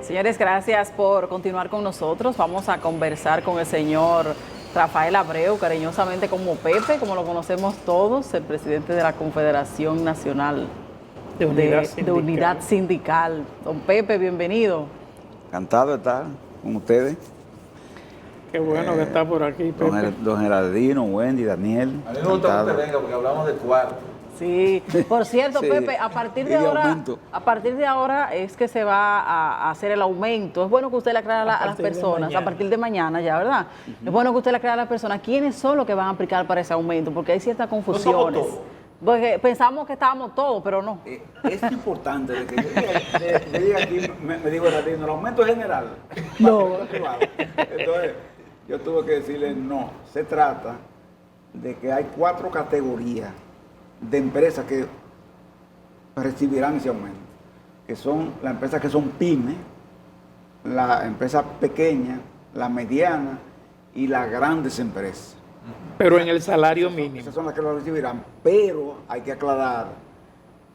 Señores, gracias por continuar con nosotros. Vamos a conversar con el señor Rafael Abreu, cariñosamente como Pepe, como lo conocemos todos, el presidente de la Confederación Nacional de Unidad Sindical. Don Pepe, bienvenido. Encantado de estar con ustedes. Qué bueno que está por aquí, Pepe. Don Gerardino, Wendy, Daniel. A mí me gusta que usted venga porque hablamos de cuarto. Sí, por cierto, Sí. Pepe, a partir de ahora es que se va a hacer el aumento. Es bueno que usted le aclare a las personas, a partir de mañana ya, ¿verdad? Es bueno que usted le aclare a las personas quiénes son los que van a aplicar para ese aumento, porque hay ciertas confusiones. Porque pensamos que estábamos todos, pero no. Es importante de que yo llegue aquí, me digo Gerardino, el aumento es general. No. Entonces, yo tuve que decirle no. Se trata de que hay 4 categorías de empresas que recibirán ese aumento, que son las empresas que son pymes, las empresas pequeñas, las medianas y las grandes empresas. Pero en el salario mínimo. Esas son las que lo recibirán, pero hay que aclarar,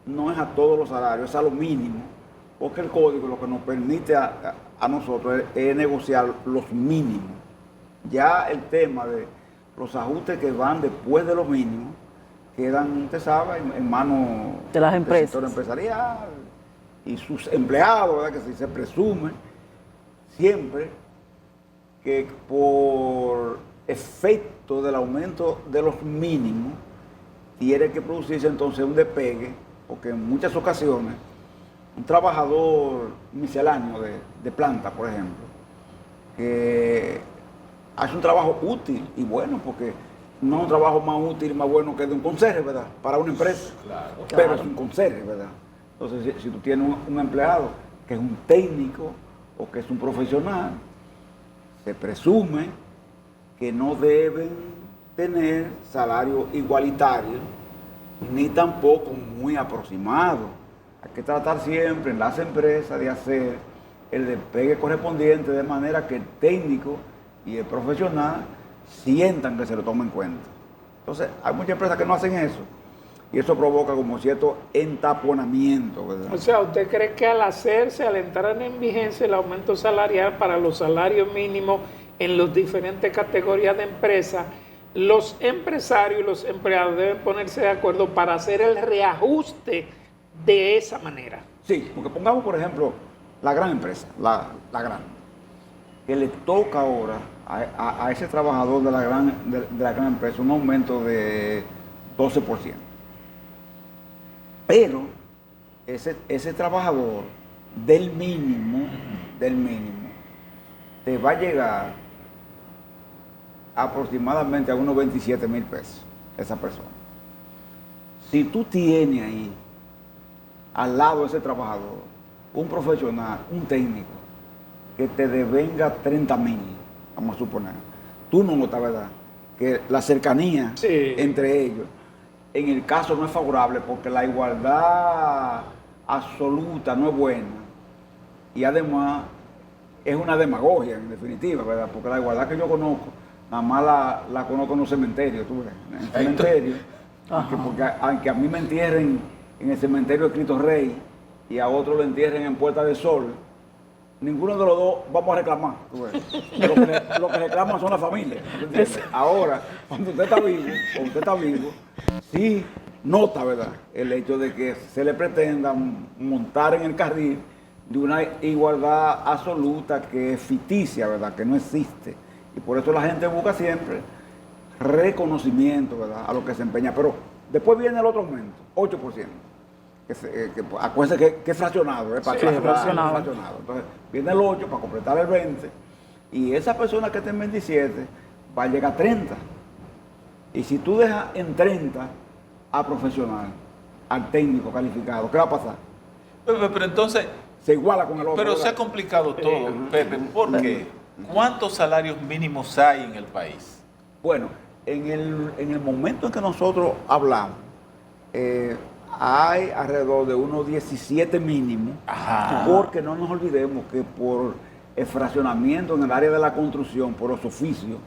no es a todos los salarios, es a lo mínimo, porque el código lo que nos permite a nosotros es negociar los mínimos. Ya el tema de los ajustes que van después de los mínimos quedan, usted sabe, en manos de las empresas, del sector empresarial y sus empleados, ¿verdad? Que se presume siempre que por efecto del aumento de los mínimos tiene que producirse entonces un despegue, porque en muchas ocasiones un trabajador misceláneo de planta, por ejemplo, que hace un trabajo útil y bueno, porque no es un trabajo más útil y más bueno que el de un conserje, ¿verdad? Para una empresa. Claro. Pero es un conserje, ¿verdad? Entonces, si tú tienes un empleado que es un técnico o que es un profesional, se presume que no deben tener salario igualitario ni tampoco muy aproximado. Hay que tratar siempre en las empresas de hacer el despegue correspondiente de manera que el técnico y el profesional sientan que se lo tomen en cuenta. Entonces, hay muchas empresas que no hacen eso y eso provoca como cierto entaponamiento, ¿verdad? O sea, ¿usted cree que al entrar en vigencia el aumento salarial para los salarios mínimos en las diferentes categorías de empresas, los empresarios y los empleados deben ponerse de acuerdo para hacer el reajuste de esa manera? Sí, porque pongamos, por ejemplo, la gran empresa, la gran, que le toca ahora a ese trabajador de la gran empresa un aumento de 12%. Pero ese trabajador del mínimo, te va a llegar aproximadamente a unos 27,000 pesos, esa persona. Si tú tienes ahí, al lado de ese trabajador, un profesional, un técnico, que te devenga 30,000, vamos a suponer, tú no notas, ¿verdad?, que la cercanía entre ellos, en el caso no es favorable porque la igualdad absoluta no es buena y además es una demagogia en definitiva, ¿verdad? Porque la igualdad que yo conozco, nada más la conozco en los cementerios, tú ves, en el cementerio, porque aunque a mí me entierren en el cementerio de Cristo Rey y a otro lo entierren en Puerta del Sol, ninguno de los dos vamos a reclamar. Lo que reclaman son las familias. Ahora, cuando usted está vivo, sí nota, ¿verdad?, el hecho de que se le pretenda montar en el carril de una igualdad absoluta que es ficticia, ¿verdad?, que no existe. Y por eso la gente busca siempre reconocimiento, ¿verdad?, a lo que se empeña. Pero después viene el otro aumento, 8%. Acuérdense que es fraccionado, fraccionado. Entonces viene el 8 para completar el 20 y esa persona que está en 27 va a llegar a 30. Y si tú dejas en 30 a profesional, al técnico calificado, ¿qué va a pasar? Pero entonces se iguala con el otro. Pero se ha complicado todo, Pepe. ¿Por qué? ¿Cuántos salarios mínimos hay en el país? Bueno, en el momento en que nosotros hablamos, hay alrededor de unos 17 mínimos, porque no nos olvidemos que por el fraccionamiento en el área de la construcción, por los oficios,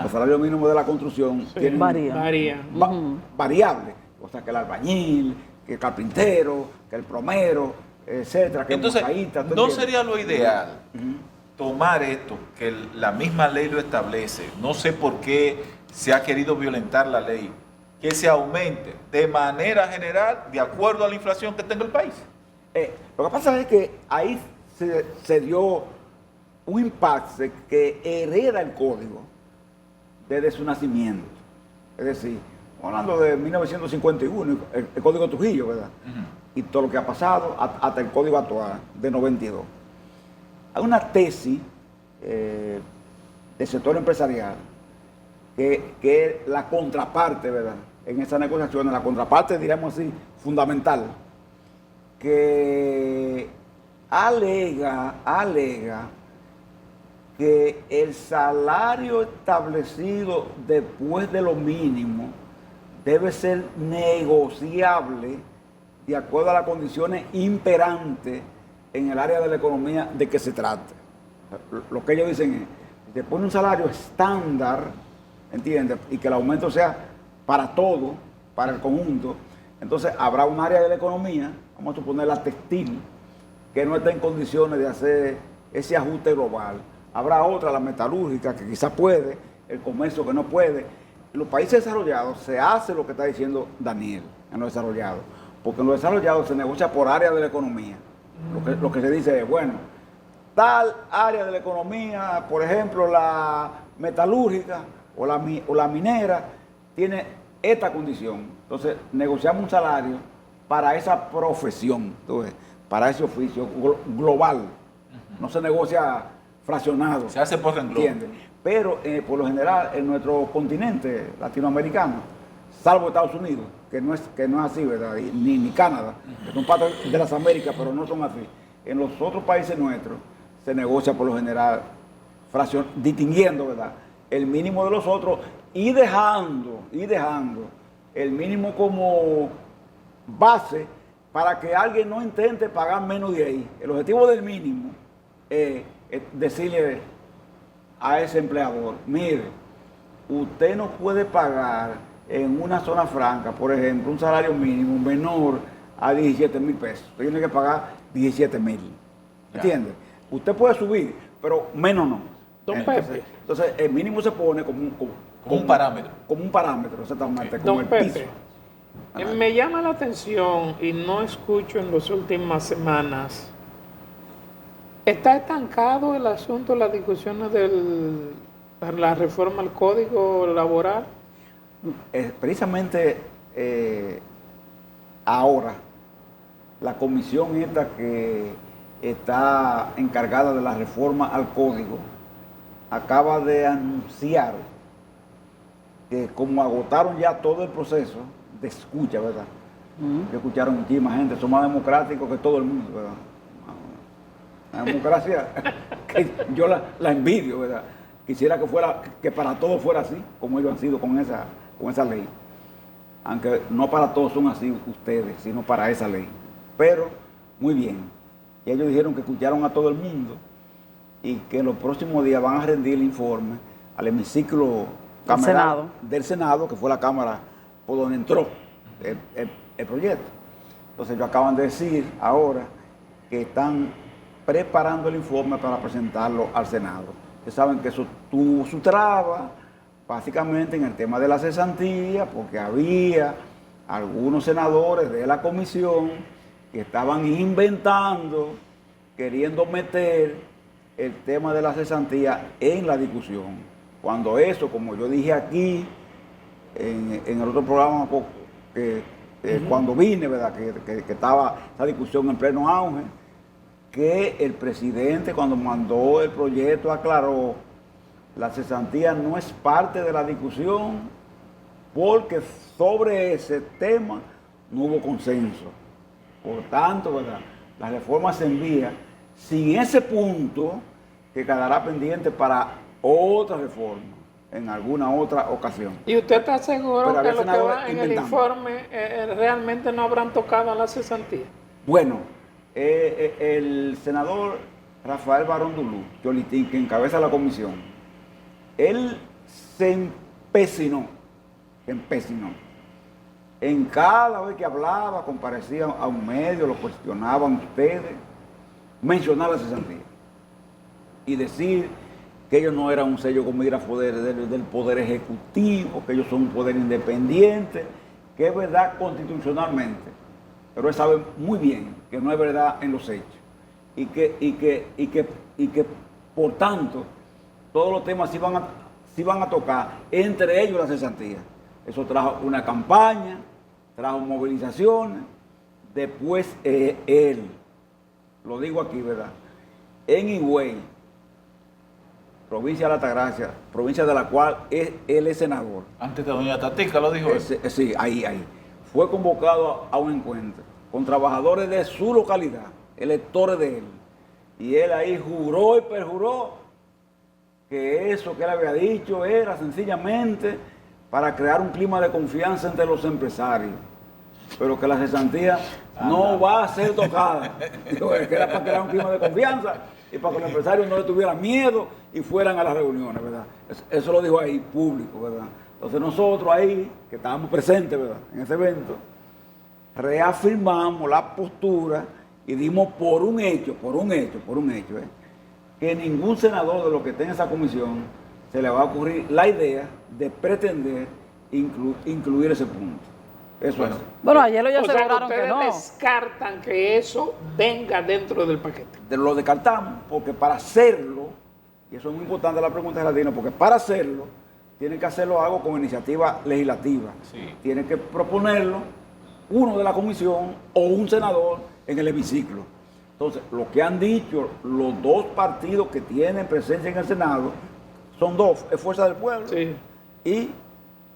los salarios mínimos de la construcción tienen variables. O sea, que el albañil, que el carpintero, que el plomero, etcétera. Que Entonces, mosaíta, ¿no sería lo ideal tomar esto, que la misma ley lo establece? No sé por qué se ha querido violentar la ley, que se aumente de manera general de acuerdo a la inflación que tenga el país. Lo que pasa es que ahí se dio un impasse que hereda el código desde su nacimiento. Es decir, hablando de 1951, el código Trujillo, ¿verdad? Y todo lo que ha pasado hasta el código actual de 92. Hay una tesis del sector empresarial que es la contraparte, ¿verdad? En esas negociaciones, la contraparte, diríamos así, fundamental, que alega que el salario establecido después de lo mínimo debe ser negociable de acuerdo a las condiciones imperantes en el área de la economía de que se trate. Lo que ellos dicen es, después de un salario estándar, ¿entiendes? Y que el aumento sea para todo, para el conjunto, entonces habrá un área de la economía, vamos a suponer la textil, que no está en condiciones de hacer ese ajuste global. Habrá otra, la metalúrgica, que quizás puede, el comercio que no puede. En los países desarrollados se hace lo que está diciendo Daniel, en los desarrollados, porque en los desarrollados se negocia por área de la economía. Lo que se dice es, bueno, tal área de la economía, por ejemplo, la metalúrgica o la minera, tiene esta condición. Entonces, negociamos un salario para esa profesión, entonces, para ese oficio global. No se negocia fraccionado. Se hace por renglón. ¿Entiendes? Pero, por lo general, en nuestro continente latinoamericano, salvo Estados Unidos, que no es así, ¿verdad? Ni Canadá, que son parte de las Américas, pero no son así. En los otros países nuestros se negocia por lo general distinguiendo, ¿verdad?, el mínimo de los otros y dejando el mínimo como base para que alguien no intente pagar menos de ahí. El objetivo del mínimo es decirle a ese empleador, mire, usted no puede pagar en una zona franca, por ejemplo, un salario mínimo menor a 17,000 pesos. Usted tiene que pagar 17,000. ¿Entiende? Usted puede subir, pero menos no. Entonces, el mínimo se pone como un parámetro. Como un parámetro, exactamente. Don Como el Pepe, piso. me llama la atención y no escucho en las últimas semanas. ¿Está estancado el asunto, las discusiones de la reforma al Código Laboral? Precisamente ahora, la comisión esta que está encargada de la reforma al Código acaba de anunciar que como agotaron ya todo el proceso de escucha, ¿verdad? Que escucharon muchísima gente, son más democráticos que todo el mundo, ¿verdad? La democracia, que yo la envidio, ¿verdad? Quisiera que para todos fuera así, como ellos han sido con esa ley. Aunque no para todos son así ustedes, sino para esa ley. Pero, muy bien. Y ellos dijeron que escucharon a todo el mundo y que en los próximos días van a rendir el informe al hemiciclo del Senado, que fue la Cámara por donde entró el proyecto. Entonces ellos acaban de decir ahora que están preparando el informe para presentarlo al Senado. Ustedes saben que eso tuvo su traba, básicamente en el tema de la cesantía, porque había algunos senadores de la comisión que estaban inventando, queriendo meter el tema de la cesantía en la discusión. Cuando eso, como yo dije aquí, en el otro programa, cuando vine, ¿verdad?, que estaba esa discusión en pleno auge, que el presidente, cuando mandó el proyecto, aclaró: la cesantía no es parte de la discusión porque sobre ese tema no hubo consenso. Por tanto, ¿verdad?, la reforma se envía sin ese punto, que quedará pendiente para otra reforma en alguna otra ocasión. ¿Y usted está seguro Pero que lo que senadores va en el inventando. informe realmente no habrán tocado a la cesantía? Bueno, el senador Rafael Barón Dulú, Cholitín, que encabeza la comisión, él se empecinó En cada vez que hablaba, comparecía a un medio, lo cuestionaban ustedes, mencionar la cesantía y decir que ellos no eran un sello comígrafo del Poder Ejecutivo, que ellos son un poder independiente, que es verdad constitucionalmente, pero él sabe muy bien que no es verdad en los hechos y que por tanto todos los temas se iban a tocar, entre ellos la cesantía. Eso trajo una campaña, trajo movilizaciones, después él, lo digo aquí, ¿verdad? En Higüey, provincia de Altagracia, provincia de la cual él es senador. Antes de doña Tatica lo dijo él. Sí, ahí. Fue convocado a un encuentro con trabajadores de su localidad, electores de él. Y él ahí juró y perjuró que eso que él había dicho era sencillamente para crear un clima de confianza entre los empresarios, pero que la cesantía no va a ser tocada. Que era para crear un clima de confianza y para que los empresarios no le tuvieran miedo y fueran a las reuniones, ¿verdad? Eso lo dijo ahí público, ¿verdad? Entonces nosotros ahí, que estábamos presentes, ¿verdad?, en ese evento, reafirmamos la postura y dimos por un hecho, que ningún senador de los que esté en esa comisión se le va a ocurrir la idea de pretender incluir ese punto. Eso es. Bueno, ayer ya O sea, aseguraron que ustedes no. descartan que eso venga dentro del paquete. Lo descartamos porque para hacerlo, y eso es muy importante la pregunta de Latino, porque para hacerlo tiene que hacerlo algo con iniciativa legislativa. Sí. Tiene que proponerlo uno de la comisión o un senador en el hemiciclo. Entonces, lo que han dicho los dos partidos que tienen presencia en el Senado son dos, es Fuerza del Pueblo y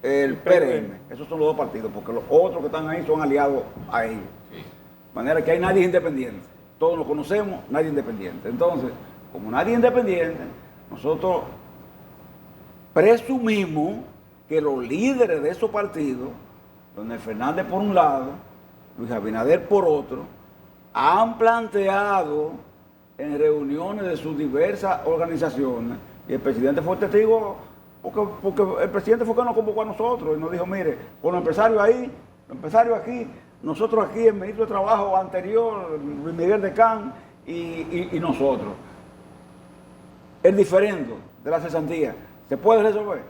el PRM. Esos son los dos partidos, porque los otros que están ahí son aliados a ellos. De manera que hay nadie independiente. Todos nos conocemos, nadie independiente. Entonces, como nadie independiente, nosotros presumimos que los líderes de esos partidos, Leonel Fernández por un lado, Luis Abinader por otro, han planteado en reuniones de sus diversas organizaciones, y el presidente fue testigo, porque el presidente fue que nos convocó a nosotros y nos dijo, mire, con los empresarios ahí, los empresarios aquí, nosotros aquí, el ministro de Trabajo anterior, Luis Miguel Decán, y nosotros. El diferendo de la cesantía, ¿se puede resolver?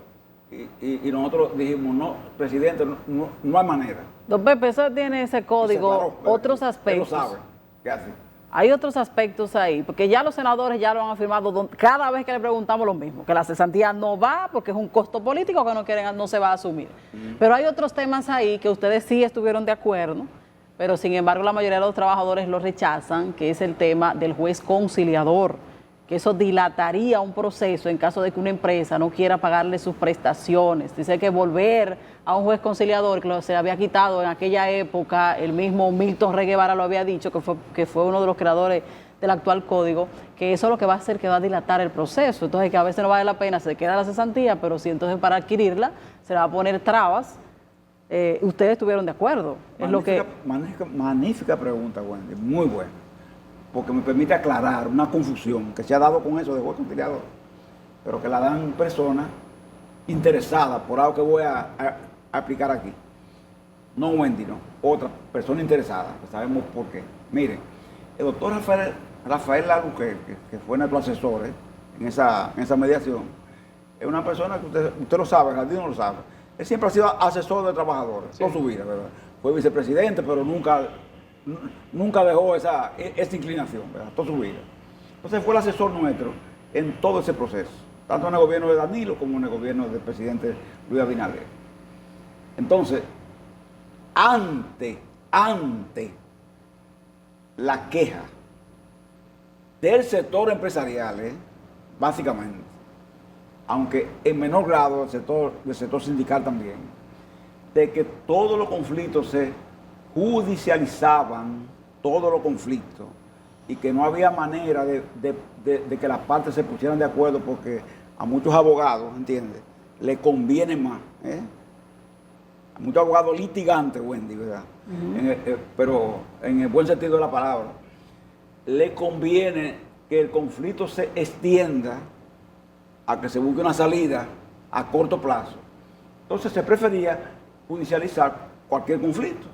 Y nosotros dijimos, no, presidente, no hay manera. Don Pepe, eso tiene ese código, otros aspectos. Él lo sabe, ¿qué hace? Hay otros aspectos ahí, porque ya los senadores ya lo han afirmado cada vez que le preguntamos lo mismo, que la cesantía no va porque es un costo político que no se va a asumir. Pero hay otros temas ahí que ustedes sí estuvieron de acuerdo, pero sin embargo la mayoría de los trabajadores lo rechazan, que es el tema del juez conciliador, que eso dilataría un proceso en caso de que una empresa no quiera pagarle sus prestaciones. Dice que volver a un juez conciliador que se había quitado en aquella época, el mismo Milton Rey Guevara lo había dicho, que fue uno de los creadores del actual código, que eso es lo que va a hacer que va a dilatar el proceso. Entonces, que a veces no vale la pena, se queda la cesantía, pero sí, entonces para adquirirla se le va a poner trabas. Ustedes estuvieron de acuerdo. Magnífica pregunta, Wendy, muy buena, porque me permite aclarar una confusión que se ha dado con eso de juez conciliador, pero que la dan personas interesadas por algo que voy a explicar aquí. No Wendy, no, otra persona interesada, que sabemos por qué. Miren, el doctor Rafael Laluque, que fue nuestro asesor en esa mediación, es una persona que usted lo sabe, Jardín no lo sabe. Él siempre ha sido asesor de trabajadores, toda su vida, ¿verdad? Fue vicepresidente, pero nunca dejó esa inclinación, ¿verdad?, toda su vida. Entonces fue el asesor nuestro en todo ese proceso, tanto en el gobierno de Danilo como en el gobierno del presidente Luis Abinader. Entonces, ante la queja del sector empresarial, básicamente, aunque en menor grado del sector sindical también, de que todos los conflictos se judicializaban, todos los conflictos, y que no había manera de que las partes se pusieran de acuerdo, porque a muchos abogados, ¿entiendes?, le conviene más, a muchos abogados litigantes, Wendy, ¿verdad? Pero en el buen sentido de la palabra, le conviene que el conflicto se extienda a que se busque una salida a corto plazo. Entonces se prefería judicializar cualquier conflicto.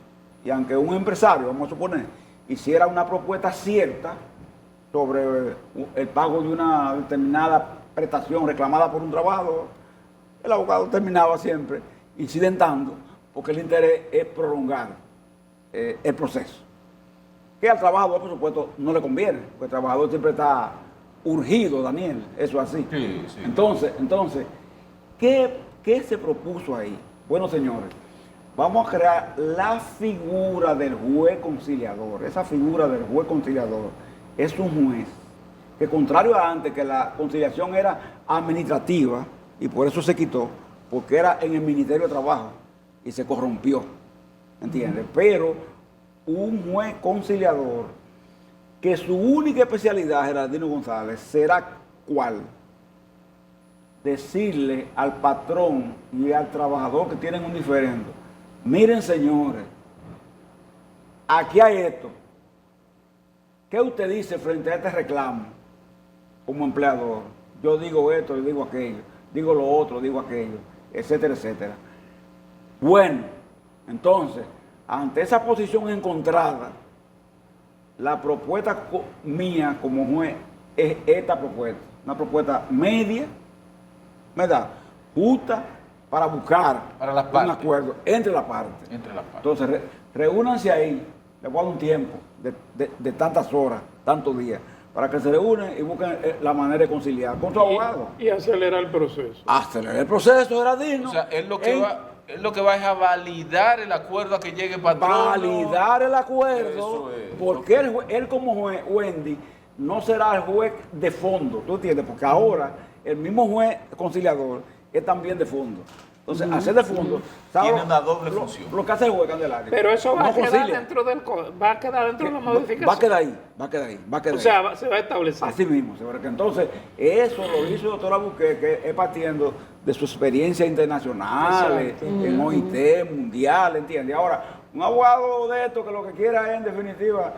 Y aunque un empresario, vamos a suponer, hiciera una propuesta cierta sobre el pago de una determinada prestación reclamada por un trabajador, el abogado terminaba siempre incidentando, porque el interés es prolongar el proceso. Que al trabajador, por supuesto, no le conviene, porque el trabajador siempre está urgido, Daniel, eso es así. Sí, sí. Entonces, ¿qué se propuso ahí? Bueno, señores, vamos a crear la figura del juez conciliador. Esa figura del juez conciliador es un juez que, contrario a antes, que la conciliación era administrativa, y por eso se quitó, porque era en el Ministerio de Trabajo y se corrompió, ¿entiendes? Pero un juez conciliador que su única especialidad, Geraldino González, será ¿cuál? Decirle al patrón y al trabajador que tienen un diferendo: miren, señores, aquí hay esto. ¿Qué usted dice frente a este reclamo como empleador? Yo digo esto, yo digo aquello, digo lo otro, digo aquello, etcétera, etcétera. Bueno, entonces, ante esa posición encontrada, la propuesta mía como juez es esta propuesta, una propuesta media, ¿verdad? Justa, para buscar un acuerdo entre las partes. Entonces, reúnanse ahí, les voy a dar un tiempo de tantas horas, tantos días, para que se reúnen y busquen la manera de conciliar con su abogado. Y acelerar el proceso. Acelerar el proceso, Geraldino. O sea, es lo que va es a validar el acuerdo a que llegue el patrón. Validar el acuerdo, porque él como juez, Wendy, no será el juez de fondo, ¿tú entiendes? Porque ahora el mismo juez conciliador es también de fondo. Entonces, hacer de fondo, ¿sabes? Tiene una doble función. Lo que hace el juez Candelario. Pero eso va no a quedar concilia. dentro de la modificación. Va a quedar ahí. O sea, se va a establecer. Así mismo, entonces, eso lo hizo el doctor Abuque, que es partiendo de su experiencia internacional, en OIT, mundial, ¿entiendes? Ahora, un abogado de esto que lo que quiera es, en definitiva,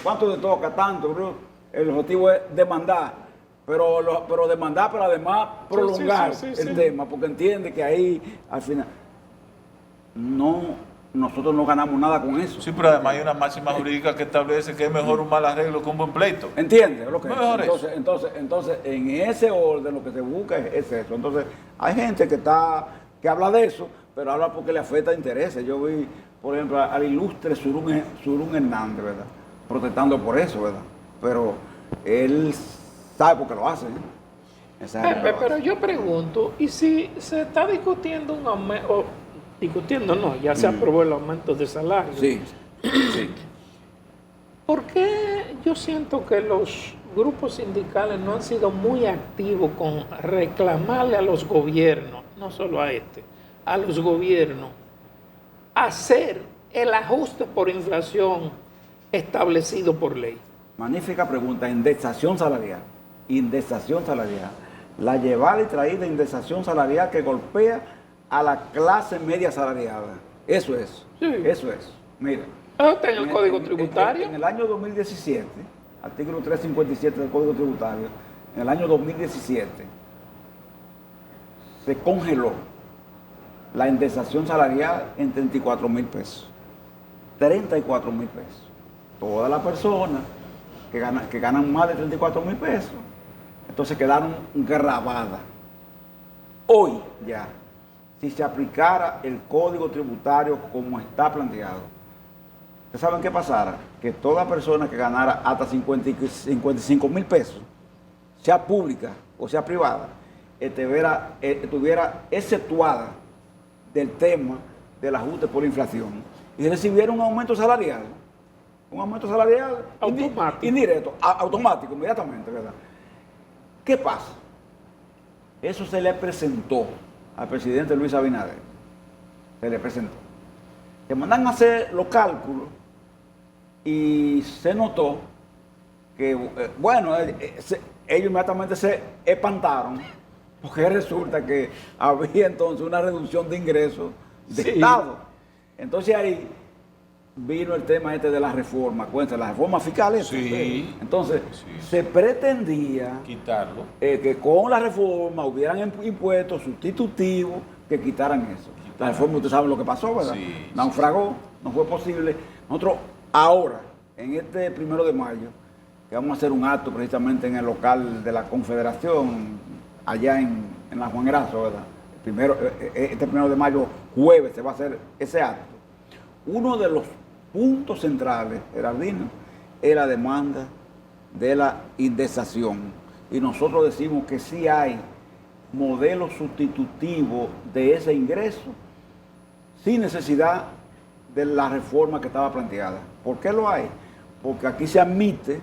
¿cuánto le toca? Tanto, bro. El objetivo es demandar, pero demandar, pero además prolongar el tema, porque entiende que ahí, al final, nosotros no ganamos nada con eso. Sí, pero además hay una máxima jurídica que establece que es mejor un mal arreglo que un buen pleito. ¿Entiendes? Lo que no mejor entonces, en ese orden lo que se busca es eso. Entonces, hay gente que habla de eso, pero habla porque le afecta intereses. Yo vi, por ejemplo, al ilustre Surún Hernández, ¿verdad? Protestando por eso, ¿verdad? Pero él sabe por qué lo hace. Pero yo pregunto, ¿y si se está discutiendo un aumento? Discutiendo no, ya se aprobó el aumento de salario. Sí. ¿Por qué yo siento que los grupos sindicales no han sido muy activos con reclamarle a los gobiernos, no solo a los gobiernos, hacer el ajuste por inflación establecido por ley? Magnífica pregunta. Indexación salarial. La llevada y traída indexación salarial que golpea a la clase media salariada. Eso es. Mira. Está en el Código Tributario. En el año 2017, artículo 357 del Código Tributario, en el año 2017, se congeló la indexación salarial en 34,000 pesos. 34,000 pesos. Todas las personas que ganan más de 34,000 pesos, entonces quedaron grabadas. Hoy ya, si se aplicara el Código Tributario como está planteado, ¿ustedes saben qué pasara? Que toda persona que ganara hasta 55,000 pesos, sea pública o sea privada, estuviera exceptuada del tema del ajuste por inflación y recibiera un aumento salarial. Un aumento salarial automático. Indirecto, automático, inmediatamente, ¿verdad? ¿Qué pasa? Eso se le presentó al presidente Luis Abinader. Se le presentó. Le mandan a hacer los cálculos y se notó que, ellos inmediatamente se espantaron porque resulta que había entonces una reducción de ingresos de Estado. Entonces ahí vino el tema de la reforma, la reforma fiscal. Entonces, se pretendía quitarlo. Que con la reforma hubieran impuestos sustitutivos que quitaran eso. La reforma, ustedes saben lo que pasó, ¿verdad? Sí, Naufragó, no fue posible. Nosotros ahora, en este 1 de mayo, que vamos a hacer un acto precisamente en el local de la Confederación, allá en la Juan Grasso, ¿verdad? Este 1 de mayo, jueves, se va a hacer ese acto. Uno de los puntos centrales, Gerardino, es la demanda de la indexación. Y nosotros decimos que sí hay modelo sustitutivo de ese ingreso sin necesidad de la reforma que estaba planteada. ¿Por qué lo hay? Porque aquí se admite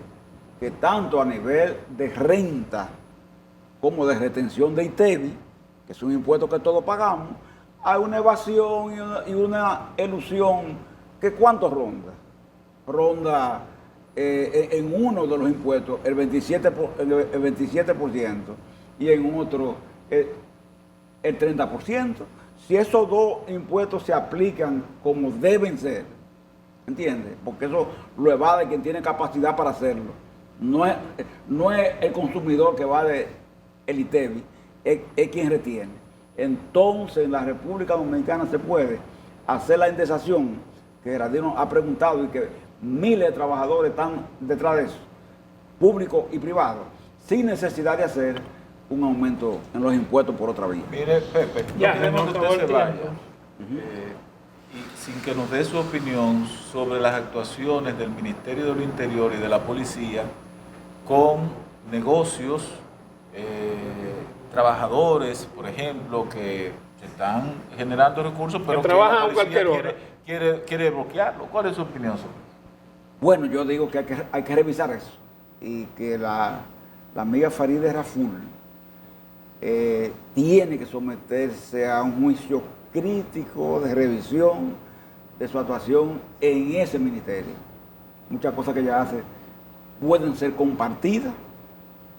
que tanto a nivel de renta como de retención de ITEVI, que es un impuesto que todos pagamos, hay una evasión y una elusión que ¿cuánto ronda? Ronda en uno de los impuestos el 27% y en otro el 30%. Si esos dos impuestos se aplican como deben ser, ¿entiendes? Porque eso lo evade quien tiene capacidad para hacerlo. No es el consumidor que evade el ITEVI, es quien retiene. Entonces en la República Dominicana se puede hacer la indexación, que Gerardino ha preguntado y que miles de trabajadores están detrás de eso, público y privado, sin necesidad de hacer un aumento en los impuestos por otra vía. Mire, Pepe, no Ya, queremos que se nos usted se acabó el vaya y sin que nos dé su opinión sobre las actuaciones del Ministerio del Interior y de la Policía con negocios, trabajadores, por ejemplo, que están generando recursos, pero que trabajan la a cualquier policía hora. quiere bloquearlo. ¿Cuál es su opinión sobre eso? Bueno, yo digo que hay que revisar eso y que la amiga Farideh Raful tiene que someterse a un juicio crítico de revisión de su actuación en ese ministerio. Muchas cosas que ella hace pueden ser compartidas,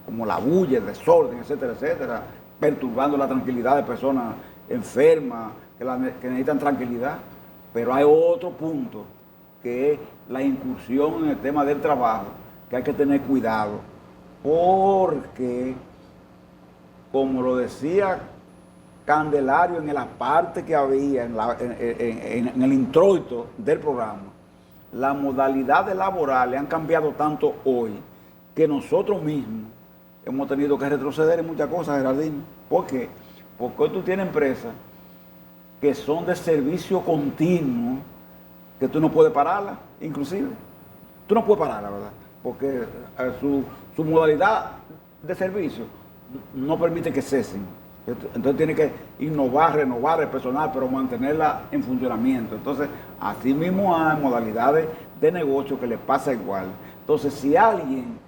como la bulla, el desorden, etcétera, etcétera, perturbando la tranquilidad de personas enfermas que necesitan tranquilidad, pero hay otro punto que es la incursión en el tema del trabajo, que hay que tener cuidado, porque, como lo decía Candelario en la parte que había, en el introito del programa, las modalidades laborales han cambiado tanto hoy que nosotros mismos hemos tenido que retroceder en muchas cosas, Gerardino. ¿Por qué? Porque hoy tú tienes empresas que son de servicio continuo, que tú no puedes pararla, inclusive. Tú no puedes pararla, ¿verdad? Porque su modalidad de servicio no permite que cesen. Entonces tiene que innovar, renovar el personal, pero mantenerla en funcionamiento. Entonces, así mismo hay modalidades de negocio que les pasa igual. Entonces, si alguien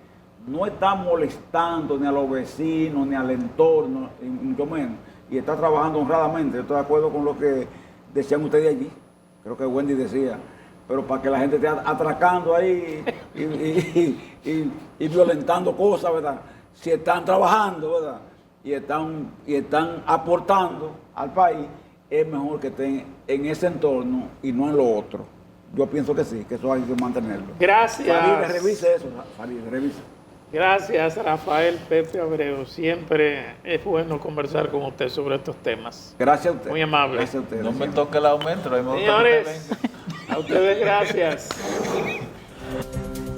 no está molestando ni a los vecinos, ni al entorno, mucho menos, y está trabajando honradamente, yo estoy de acuerdo con lo que decían ustedes allí, creo que Wendy decía, pero para que la gente esté atracando ahí y violentando cosas, ¿verdad? Si están trabajando, ¿verdad? Y están aportando al país, es mejor que estén en ese entorno y no en lo otro. Yo pienso que sí, que eso hay que mantenerlo. Gracias. Farideh, revise eso, Farideh, revise. Gracias, Rafael Pepe Abreu. Siempre es bueno conversar con usted sobre estos temas. Gracias a usted. Muy amable. Gracias a usted. No me toque el aumento. Señores, a ustedes gracias.